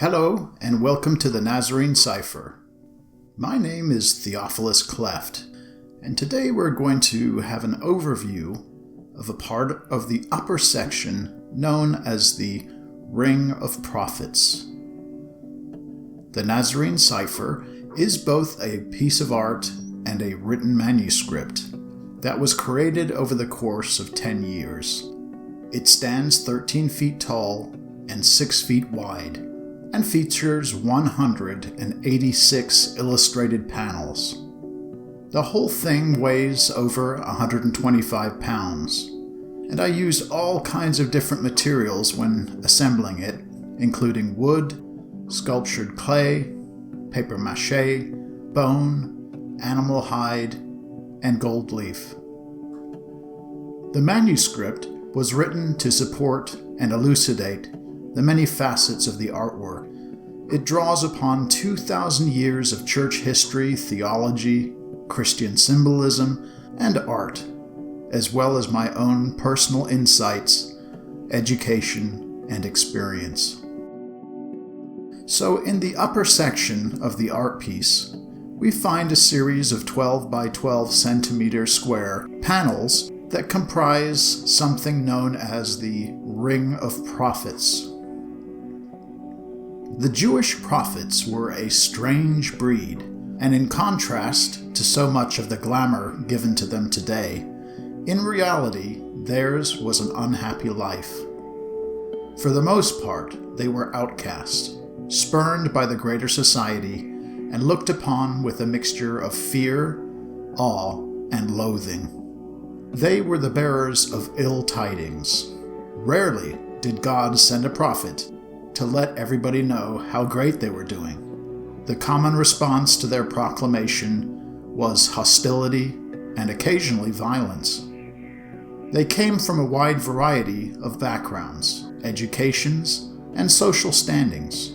Hello, and welcome to the Nazarene Cipher. My name is Theophilus Cleft, and today we're going to have an overview of a part of the upper section known as the Ring of Prophets. The Nazarene Cipher is both a piece of art and a written manuscript that was created over the course of 10 years. It stands 13 feet tall and 6 feet wide, and features 186 illustrated panels. The whole thing weighs over 125 pounds, and I used all kinds of different materials when assembling it, including wood, sculptured clay, paper mache, bone, animal hide, and gold leaf. The manuscript was written to support and elucidate the many facets of the artwork. It draws upon 2,000 years of church history, theology, Christian symbolism, and art, as well as my own personal insights, education, and experience. So in the upper section of the art piece, we find a series of 12 by 12 centimeter square panels that comprise something known as the Ring of Prophets. The Jewish prophets were a strange breed, and in contrast to so much of the glamour given to them today, in reality, theirs was an unhappy life. For the most part, they were outcast, spurned by the greater society, and looked upon with a mixture of fear, awe, and loathing. They were the bearers of ill tidings. Rarely did God send a prophet to let everybody know how great they were doing. The common response to their proclamation was hostility and occasionally violence. They came from a wide variety of backgrounds, educations, and social standings.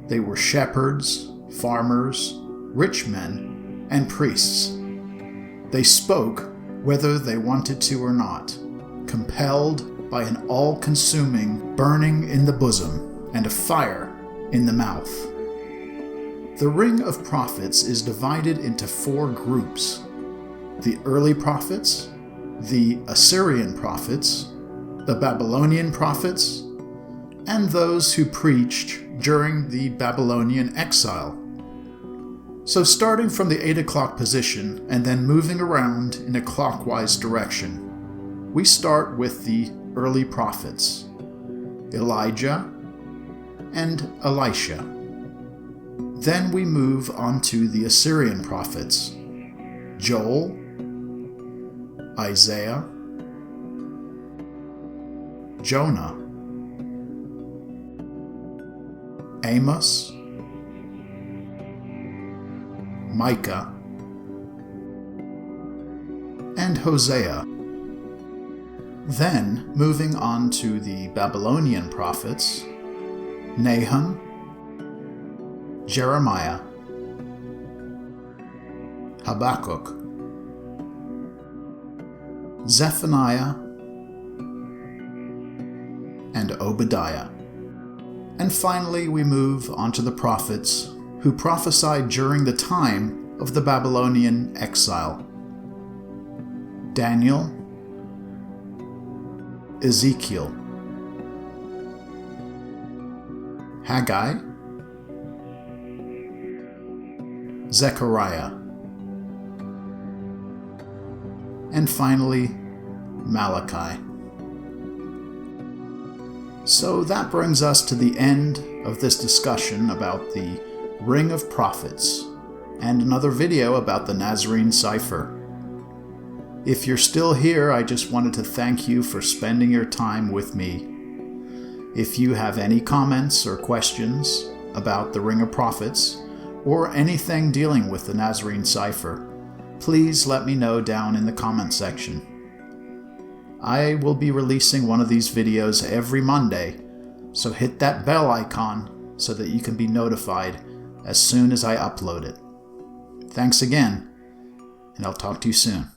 They were shepherds, farmers, rich men, and priests. They spoke whether they wanted to or not, compelled by an all-consuming burning in the bosom and a fire in the mouth. The Ring of Prophets is divided into 4 groups: the early prophets, the Assyrian prophets, the Babylonian prophets, and those who preached during the Babylonian exile. So starting from the 8 o'clock position and then moving around in a clockwise direction, we start with the early prophets, Elijah and Elisha. Then we move on to the Assyrian prophets, Joel, Isaiah, Jonah, Amos, Micah, and Hosea. Then, moving on to the Babylonian prophets, Nahum, Jeremiah, Habakkuk, Zephaniah, and Obadiah. And finally, we move on to the prophets who prophesied during the time of the Babylonian exile: Daniel, Ezekiel, Haggai, Zechariah, and finally, Malachi. So that brings us to the end of this discussion about the Ring of Prophets, and another video about the Nazarene Cipher. If you're still here, I just wanted to thank you for spending your time with me. If you have any comments or questions about the Ring of Prophets, or anything dealing with the Nazarene Cipher, please let me know down in the comment section. I will be releasing one of these videos every Monday, so hit that bell icon so that you can be notified as soon as I upload it. Thanks again, and I'll talk to you soon.